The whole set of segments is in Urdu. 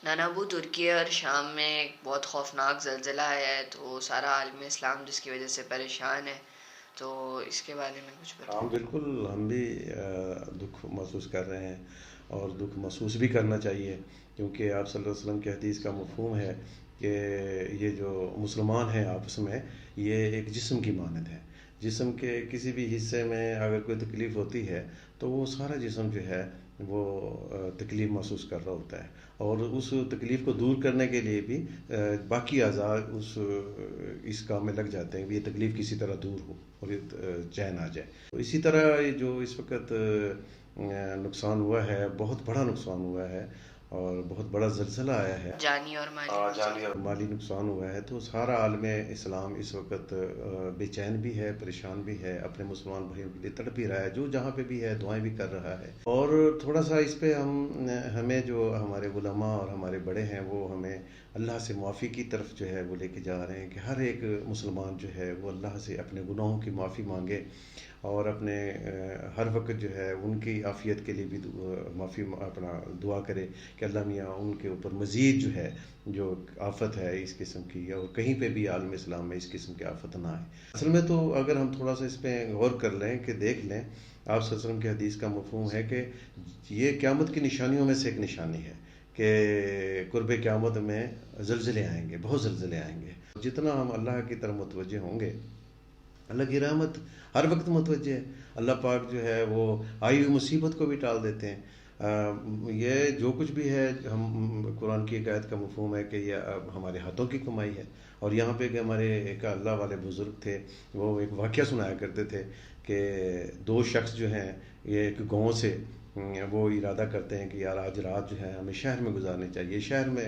نانابو ترکی اور شام میں ایک بہت خوفناک زلزلہ آیا ہے، تو سارا عالم اسلام جس کی وجہ سے پریشان ہے، تو اس کے بارے میں کچھ ہاں بتائیں۔ بالکل، ہم بھی دکھ محسوس کر رہے ہیں اور دکھ محسوس بھی کرنا چاہیے، کیونکہ آپ صلی اللہ علیہ وسلم کی حدیث کا مفہوم ہے کہ یہ جو مسلمان ہیں آپس میں یہ ایک جسم کی مانند ہے۔ جسم کے کسی بھی حصے میں اگر کوئی تکلیف ہوتی ہے تو وہ سارا جسم جو ہے وہ تکلیف محسوس کر رہا ہوتا ہے، اور اس تکلیف کو دور کرنے کے لیے بھی باقی اعضاء اس کام میں لگ جاتے ہیں کہ یہ تکلیف کسی طرح دور ہو اور یہ چین آ جائے۔ تو اسی طرح یہ جو اس وقت نقصان ہوا ہے، بہت بڑا نقصان ہوا ہے اور بہت بڑا زلزلہ آیا ہے، جانی اور جانی اور مالی نقصان ہوا ہے، تو سارا عالم اسلام اس وقت بے چین بھی ہے، پریشان بھی ہے، اپنے مسلمان بھائیوں کے لیے تڑپ بھی رہا ہے، جو جہاں پہ بھی ہے دعائیں بھی کر رہا ہے۔ اور تھوڑا سا اس پہ ہمیں جو ہمارے علماء اور ہمارے بڑے ہیں وہ ہمیں اللہ سے معافی کی طرف جو ہے وہ لے کے جا رہے ہیں کہ ہر ایک مسلمان جو ہے وہ اللہ سے اپنے گناہوں کی معافی مانگے اور اپنے ہر وقت جو ہے ان کی عافیت کے لیے بھی معافی اپنا دعا کرے کہ اللہ میاں ان کے اوپر مزید جو ہے جو آفت ہے اس قسم کی، اور کہیں پہ بھی عالم اسلام میں اس قسم کی آفت نہ آئے۔ اصل میں تو اگر ہم تھوڑا سا اس پہ غور کر لیں کہ دیکھ لیں، آپ صلی اللہ علیہ وسلم کی حدیث کا مفہوم ہے کہ یہ قیامت کی نشانیوں میں سے ایک نشانی ہے کہ قرب قیامت میں زلزلے آئیں گے، بہت زلزلے آئیں گے۔ جتنا ہم اللہ کی طرف متوجہ ہوں گے، اللہ کی رحمت ہر وقت متوجہ ہے، اللہ پاک جو ہے وہ آئی ہوئی مصیبت کو بھی ٹال دیتے ہیں۔ یہ جو کچھ بھی ہے، ہم قرآن کی ایک آیت کا مفہوم ہے کہ یہ ہمارے ہاتھوں کی کمائی ہے، اور یہاں پہ کہ ہمارے ایک اللہ والے بزرگ تھے، وہ ایک واقعہ سنایا کرتے تھے کہ دو شخص جو ہیں یہ ایک گاؤں سے وہ ارادہ کرتے ہیں کہ یار آج رات جو ہے ہمیں شہر میں گزارنی چاہیے۔ شہر میں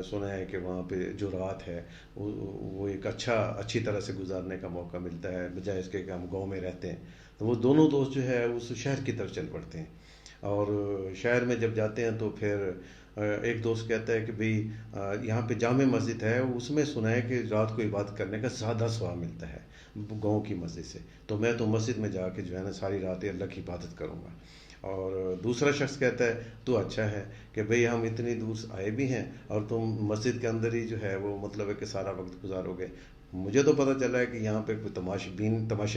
سنا ہے کہ وہاں پہ جو رات ہے وہ ایک اچھی طرح سے گزارنے کا موقع ملتا ہے، بجائے اس کے کہ ہم گاؤں میں رہتے ہیں۔ تو وہ دونوں دوست جو ہے اس شہر کی طرف چل پڑتے ہیں، اور شہر میں جب جاتے ہیں تو پھر ایک دوست کہتا ہے کہ بھئی یہاں پہ جامع مسجد ہے، اس میں سنا ہے کہ رات کو عبادت کرنے کا زیادہ ثواب ملتا ہے گاؤں کی مسجد سے، تو میں تو مسجد میں جا کے جو ہے نا ساری رات اللہ کی عبادت کروں گا۔ اور دوسرا شخص کہتا ہے تو اچھا ہے کہ بھئی ہم اتنی دور سے آئے بھی ہیں اور تم مسجد کے اندر ہی جو ہے وہ مطلب ہے کہ سارا وقت گزارو گے، مجھے تو پتہ چلا ہے کہ یہاں پہ کوئی تماشے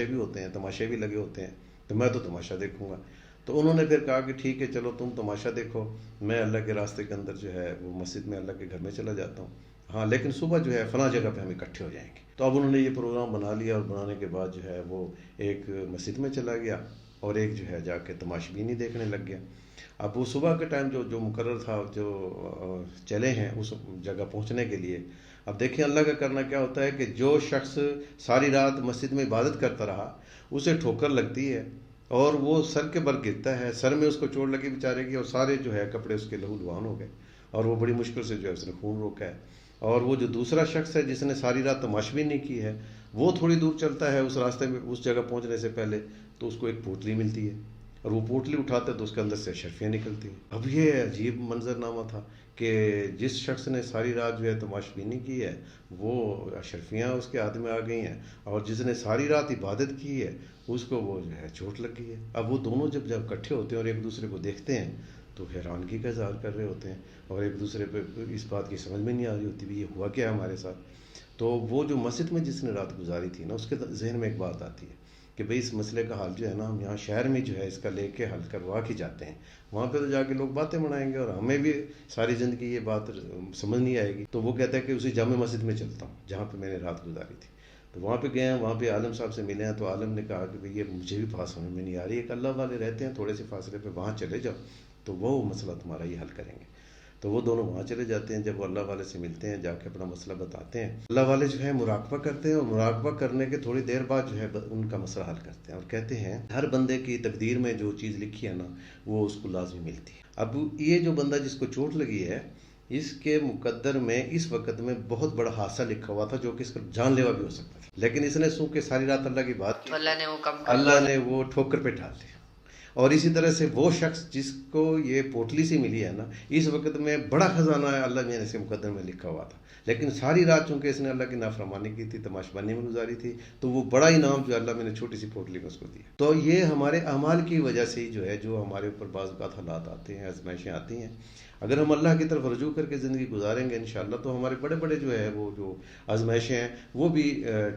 بھی ہوتے ہیں، تماشے بھی لگے ہوتے ہیں، تو میں تو تماشا دیکھوں گا۔ تو انہوں نے پھر کہا کہ ٹھیک ہے چلو تم تماشا دیکھو، میں اللہ کے راستے کے اندر جو ہے وہ مسجد میں اللہ کے گھر میں چلا جاتا ہوں، ہاں لیکن صبح جو ہے فلاں جگہ پہ ہم اکٹھے ہو جائیں گے۔ تو اب انہوں نے یہ پروگرام بنا لیا، اور بنانے کے بعد جو ہے وہ ایک مسجد میں چلا گیا اور ایک جو ہے جا کے تماش بینی دیکھنے لگ گیا۔ اب وہ صبح کے ٹائم جو مقرر تھا، جو چلے ہیں اس جگہ پہنچنے کے لیے، اب دیکھیں اللہ کا کرنا کیا ہوتا ہے کہ جو شخص ساری رات مسجد میں عبادت کرتا رہا اسے ٹھوکر لگتی ہے اور وہ سر کے بل گرتا ہے، سر میں اس کو چوٹ لگی بیچارے کی، اور سارے جو ہے کپڑے اس کے لہو لہان ہو گئے، اور وہ بڑی مشکل سے جو ہے اس نے خون روکا ہے۔ اور وہ جو دوسرا شخص ہے جس نے ساری رات تماشبین نہیں کی ہے، وہ تھوڑی دور چلتا ہے اس راستے میں، اس جگہ پہنچنے سے پہلے تو اس کو ایک پوٹلی ملتی ہے، اور وہ پوٹلی اٹھاتا ہے تو اس کے اندر سے اشرفیاں نکلتی ہیں۔ اب یہ عجیب منظرنامہ تھا کہ جس شخص نے ساری رات جو ہے تماشبینی کی ہے وہ اشرفیاں اس کے ہاتھ میں آ گئی ہیں، اور جس نے ساری رات عبادت کی ہے اس کو وہ جو ہے چوٹ لگ گئی ہے۔ اب وہ دونوں جب اکٹھے ہوتے ہیں اور ایک دوسرے کو دیکھتے ہیں تو حیرانگی کا اظہار کر رہے ہوتے ہیں، اور ایک دوسرے پہ اس بات کی سمجھ میں نہیں آ رہی ہوتی بھی یہ ہوا کیا ہے ہمارے ساتھ۔ تو وہ جو مسجد میں جس نے رات گزاری تھی نا، اس کے ذہن میں ایک بات آتی ہے کہ بھئی اس مسئلے کا حل جو ہے نا ہم یہاں شہر میں جو ہے اس کا لے کے حل کروا کے جاتے ہیں، وہاں پہ تو جا کے لوگ باتیں بنائیں گے اور ہمیں بھی ساری زندگی یہ بات سمجھ نہیں آئے گی۔ تو وہ کہتا ہے کہ اسی جامع مسجد میں چلتا ہوں جہاں پہ میں نے رات گزاری تھی۔ تو وہاں پہ گئے ہیں، وہاں پہ عالم صاحب سے ملے ہیں، تو عالم نے کہا کہ بھئی یہ مجھے بھی بات سمجھ میں نہیں آ رہی، ایک اللہ والے رہتے ہیں تھوڑے سے فاصلے پہ، وہاں چلے جاؤ تو وہ مسئلہ تمہارا یہ حل کریں گے۔ تو وہ دونوں وہاں چلے جاتے ہیں، جب وہ اللہ والے سے ملتے ہیں جا کے اپنا مسئلہ بتاتے ہیں، اللہ والے جو ہے مراقبہ کرتے ہیں، اور مراقبہ کرنے کے تھوڑی دیر بعد جو ہے ان کا مسئلہ حل کرتے ہیں، اور کہتے ہیں ہر بندے کی تقدیر میں جو چیز لکھی ہے نا وہ اس کو لازمی ملتی ہے۔ اب یہ جو بندہ جس کو چوٹ لگی ہے اس کے مقدر میں اس وقت میں بہت بڑا حادثہ لکھا ہوا تھا جو کہ اس کا جان لیوا بھی ہو سکتا تھا، لیکن اس نے سو کہ ساری رات اللہ کی بات کی، اللہ نے وہ کم کر اللہ نے وہ ٹھوکر پہ ڈال دیا، اور اسی طرح سے وہ شخص جس کو یہ پوٹلی سے ملی ہے نا، اس وقت میں بڑا خزانہ ہے اللہ نے اس کے مقدر میں لکھا ہوا تھا، لیکن ساری رات چونکہ اس نے اللہ کی نافرمانی کی تھی، تماشبانی میں گزاری تھی، تو وہ بڑا انعام جو اللہ میں نے چھوٹی سی پوٹلی میں اس کو دیا۔ تو یہ ہمارے اعمال کی وجہ سے ہی جو ہے، جو ہمارے اوپر بعض اوقات حالات آتے ہیں، آزمائشیں آتی ہیں، اگر ہم اللہ کی طرف رجوع کر کے زندگی گزاریں گے انشاءاللہ، تو ہمارے بڑے بڑے جو ہے وہ جو آزمائشیں ہیں وہ بھی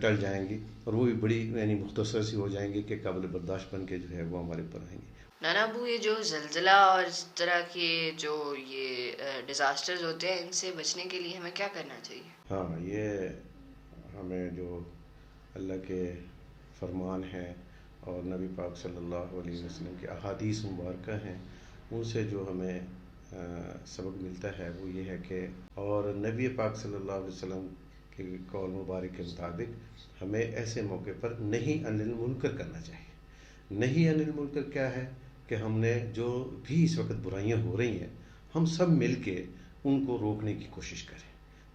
ٹل جائیں گی، اور وہ بھی بڑی یعنی مختصر سی ہو جائیں گی کہ قابل برداشت بن کے جو ہے وہ ہمارے اوپر آئیں گی۔ نانا ابو، یہ جو زلزلہ اور اس طرح کے جو یہ ڈیزاسٹرز ہوتے ہیں، ان سے بچنے کے لیے ہمیں کیا کرنا چاہیے؟ ہاں، یہ ہمیں جو اللہ کے فرمان ہیں اور نبی پاک صلی اللہ علیہ وسلم کی احادیث مبارکہ ہیں، ان سے جو ہمیں سبق ملتا ہے وہ یہ ہے کہ، اور نبی پاک صلی اللہ علیہ وسلم کے قول مبارک کے مطابق ہمیں ایسے موقع پر نہیں عن المنکر کرنا چاہیے۔ نہیں عن المنکر کیا ہے کہ ہم نے جو بھی اس وقت برائیاں ہو رہی ہیں، ہم سب مل کے ان کو روکنے کی کوشش کریں،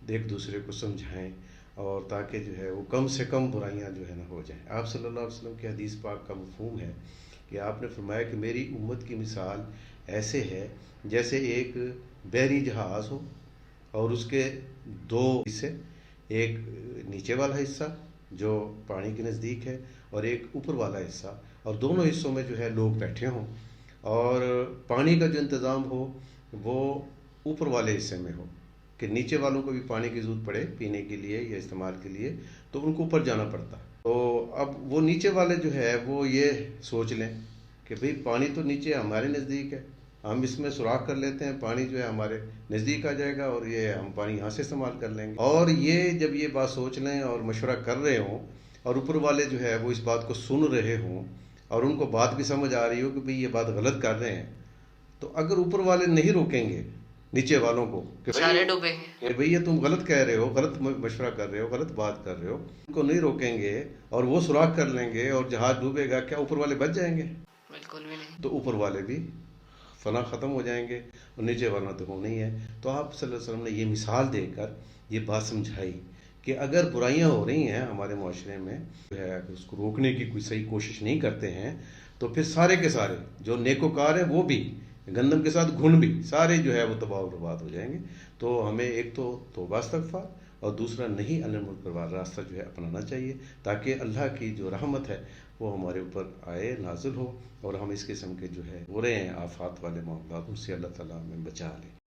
ایک دوسرے کو سمجھائیں، اور تاکہ جو ہے وہ کم سے کم برائیاں جو ہے نا ہو جائیں۔ آپ صلی اللہ علیہ وسلم کی حدیث پاک کا مفہوم ہے کہ آپ نے فرمایا کہ میری امت کی مثال ایسے ہے جیسے ایک بحری جہاز ہو، اور اس کے دو حصے، ایک نیچے والا حصہ جو پانی کے نزدیک ہے، اور ایک اوپر والا حصہ، اور دونوں حصوں میں جو ہے لوگ بیٹھے ہوں، اور پانی کا جو انتظام ہو وہ اوپر والے حصے میں ہو، کہ نیچے والوں کو بھی پانی کی ضرورت پڑے پینے کے لیے یا استعمال کے لیے، تو ان کو اوپر جانا پڑتا۔ تو اب وہ نیچے والے جو ہے وہ یہ سوچ لیں کہ بھئی پانی تو نیچے ہمارے نزدیک ہے، ہم اس میں سوراخ کر لیتے ہیں، پانی جو ہے ہمارے نزدیک آ جائے گا، اور یہ ہم پانی یہاں سے استعمال کر لیں گے۔ اور یہ جب یہ بات سوچ لیں اور مشورہ کر رہے ہوں، اور اوپر والے جو ہے وہ اس بات کو سن رہے ہوں، اور ان کو بات بھی سمجھ آ رہی ہو کہ بھئی یہ بات غلط کر رہے ہیں، تو اگر اوپر والے نہیں روکیں گے نیچے والوں کو کہ سارے ڈوبیں گے، کہ بھئی یہ تم غلط کہہ رہے ہو، غلط مشورہ کر رہے ہو، غلط بات کر رہے ہو، ان کو نہیں روکیں گے اور وہ سوراخ کر لیں گے اور جہاز ڈوبے گا، کیا اوپر والے بچ جائیں گے؟ بالکل بھی نہیں۔ تو اوپر والے بھی فنا ختم ہو جائیں گے، اور نیچے والوں تو ہونا ہی ہے۔ تو آپ صلی اللہ علیہ وسلم نے یہ مثال دے کر یہ بات سمجھائی کہ اگر برائیاں ہو رہی ہیں ہمارے معاشرے میں، جو ہے اگر اس کو روکنے کی کوئی صحیح کوشش نہیں کرتے ہیں، تو پھر سارے کے سارے جو نیکوکار ہیں وہ بھی، گندم کے ساتھ گھن بھی، سارے جو ہے وہ تباہ و برباد ہو جائیں گے۔ تو ہمیں ایک تو توبہ استغفار، اور دوسرا نہیں عن المنکر والا راستہ جو ہے اپنانا چاہیے، تاکہ اللہ کی جو رحمت ہے وہ ہمارے اوپر آئے، نازل ہو، اور ہم اس قسم کے جو ہے برے ہیں آفات والے معاملات، ان سے اللہ تعالیٰ ہمیں بچا لے۔